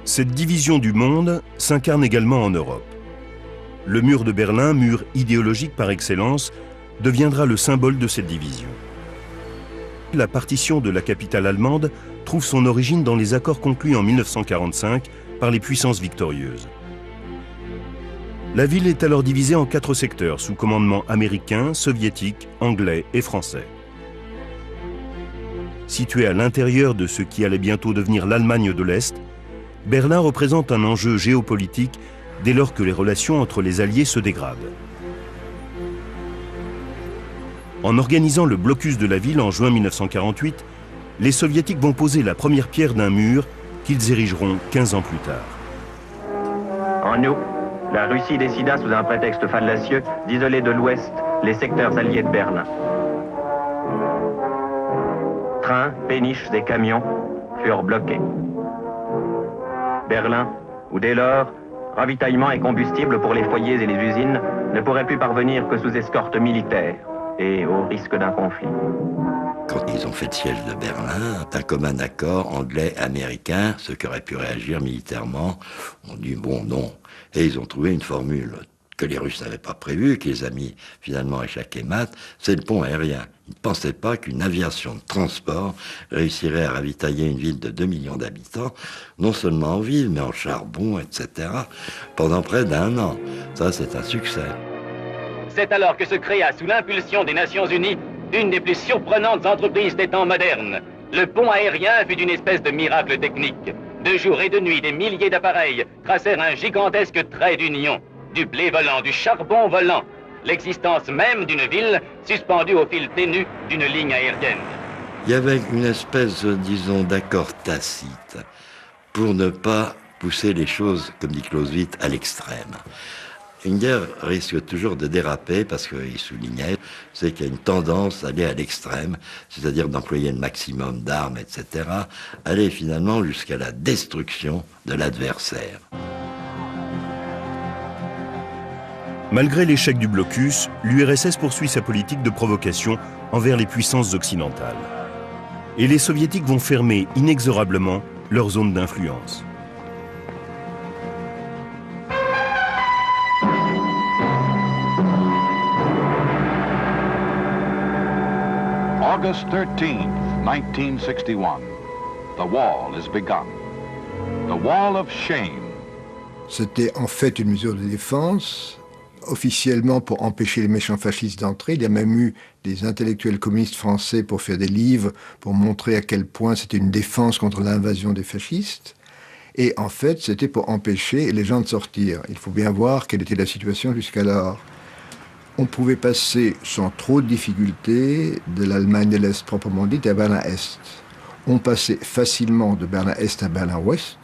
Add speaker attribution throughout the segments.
Speaker 1: Cette division du monde s'incarne également en Europe. Le mur de Berlin, mur idéologique par excellence, deviendra le symbole de cette division. La partition de la capitale allemande trouve son origine dans les accords conclus en 1945 par les puissances victorieuses. La ville est alors divisée en 4 secteurs sous commandement américain, soviétique, anglais et français. Située à l'intérieur de ce qui allait bientôt devenir l'Allemagne de l'Est, Berlin représente un enjeu géopolitique dès lors que les relations entre les Alliés se dégradent. En organisant le blocus de la ville en juin 1948, les Soviétiques vont poser la première pierre d'un mur qu'ils érigeront 15 ans plus tard.
Speaker 2: En août, la Russie décida, sous un prétexte fallacieux, d'isoler de l'Ouest les secteurs alliés de Berlin. Trains, péniches et camions furent bloqués. Berlin, où dès lors, ravitaillement et combustible pour les foyers et les usines ne pourraient plus parvenir que sous escorte militaire et au risque d'un conflit.
Speaker 3: Quand ils ont fait le siège de Berlin, un commun accord anglais-américain, ceux qui auraient pu réagir militairement, ont dit bon non. Et ils ont trouvé une formule que les Russes n'avaient pas prévue, qui les a mis finalement échec et mat, c'est le pont aérien. Ils ne pensaient pas qu'une aviation de transport réussirait à ravitailler une ville de 2 millions d'habitants, non seulement en ville, mais en charbon, etc., pendant près d'1 an. Ça, c'est un succès.
Speaker 4: C'est alors que se créa, sous l'impulsion des Nations Unies, une des plus surprenantes entreprises des temps modernes. Le pont aérien fut une espèce de miracle technique. De jour et de nuit, des milliers d'appareils tracèrent un gigantesque trait d'union. Du blé volant, du charbon volant, l'existence même d'une ville suspendue au fil ténu d'une ligne aérienne.
Speaker 3: Il y avait une espèce, disons, d'accord tacite pour ne pas pousser les choses, comme dit Clausewitz, à l'extrême. Une guerre risque toujours de déraper parce qu'il soulignait, c'est qu'il y a une tendance à aller à l'extrême, c'est-à-dire d'employer le maximum d'armes, etc., aller finalement jusqu'à la destruction de l'adversaire.
Speaker 1: Malgré l'échec du blocus, l'URSS poursuit sa politique de provocation envers les puissances occidentales. Et les Soviétiques vont fermer inexorablement leur zone d'influence.
Speaker 5: August 13th, 1961. The wall is begun. The wall of shame.
Speaker 6: C'était en fait une mesure de défense, officiellement pour empêcher les méchants fascistes d'entrer. Il y a même eu des intellectuels communistes français pour faire des livres, pour montrer à quel point c'était une défense contre l'invasion des fascistes. Et en fait, c'était pour empêcher les gens de sortir. Il faut bien voir quelle était la situation jusqu'alors. On pouvait passer sans trop de difficultés de l'Allemagne de l'Est proprement dite à Berlin-Est. On passait facilement de Berlin-Est à Berlin-Ouest,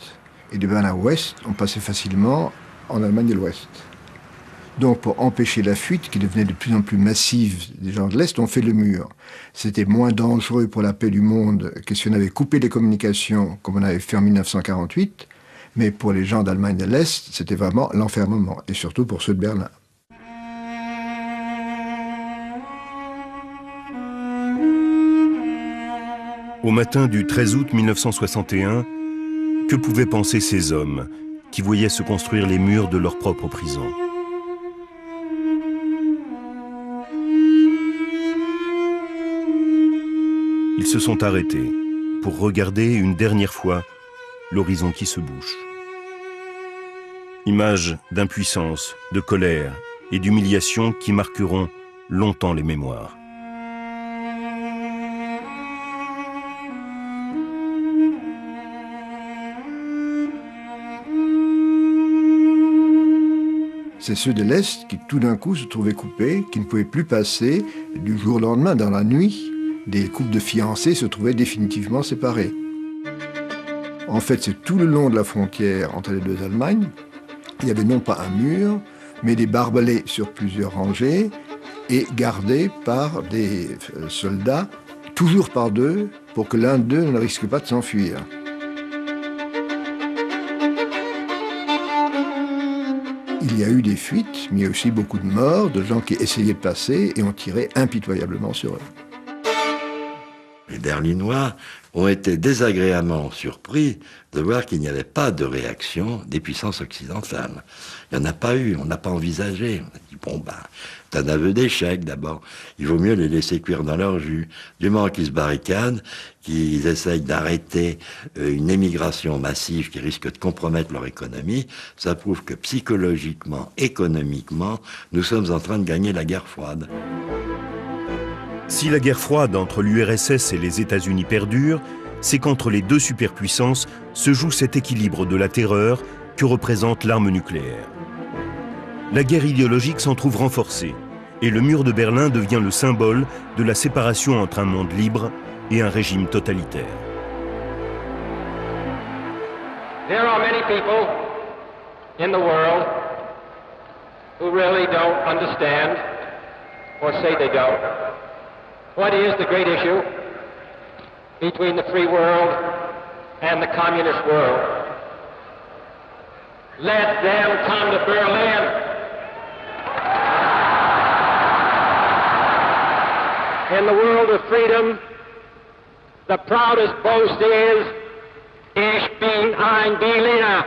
Speaker 6: et de Berlin-Ouest, on passait facilement en Allemagne de l'Ouest. Donc pour empêcher la fuite, qui devenait de plus en plus massive des gens de l'Est, on fait le mur. C'était moins dangereux pour la paix du monde que si on avait coupé les communications, comme on avait fait en 1948, mais pour les gens d'Allemagne de l'Est, c'était vraiment l'enfermement, et surtout pour ceux de Berlin.
Speaker 1: Au matin du 13 août 1961, que pouvaient penser ces hommes qui voyaient se construire les murs de leur propre prison ? Ils se sont arrêtés pour regarder une dernière fois l'horizon qui se bouche. Images d'impuissance, de colère et d'humiliation qui marqueront longtemps les mémoires.
Speaker 6: C'est ceux de l'Est qui tout d'un coup se trouvaient coupés, qui ne pouvaient plus passer du jour au lendemain, dans la nuit. Des couples de fiancés se trouvaient définitivement séparés. En fait, c'est tout le long de la frontière entre les deux Allemagnes. Il y avait non pas un mur, mais des barbelés sur plusieurs rangées et gardés par des soldats, toujours par deux, pour que l'un d'eux ne risque pas de s'enfuir. Il y a eu des fuites, mais il y a aussi beaucoup de morts, de gens qui essayaient de passer et ont tiré impitoyablement sur eux.
Speaker 3: Berlinois ont été désagréablement surpris de voir qu'il n'y avait pas de réaction des puissances occidentales. Il n'y en a pas eu, on n'a pas envisagé. On a dit, bon, c'est un aveu d'échec d'abord. Il vaut mieux les laisser cuire dans leur jus. Du moment qu'ils se barricadent, qu'ils essayent d'arrêter une émigration massive qui risque de compromettre leur économie, ça prouve que psychologiquement, économiquement, nous sommes en train de gagner la guerre froide.
Speaker 1: Si la guerre froide entre l'URSS et les États-Unis perdure, c'est qu'entre les deux superpuissances se joue cet équilibre de la terreur que représente l'arme nucléaire. La guerre idéologique s'en trouve renforcée, et le mur de Berlin devient le symbole de la séparation entre un monde libre et un régime totalitaire.
Speaker 7: There are many people in the world who really don't understand, or say they don't, what is the great issue between the free world and the communist world. Let them come to Berlin. In the world of freedom, the proudest boast is, Ich bin ein Berliner.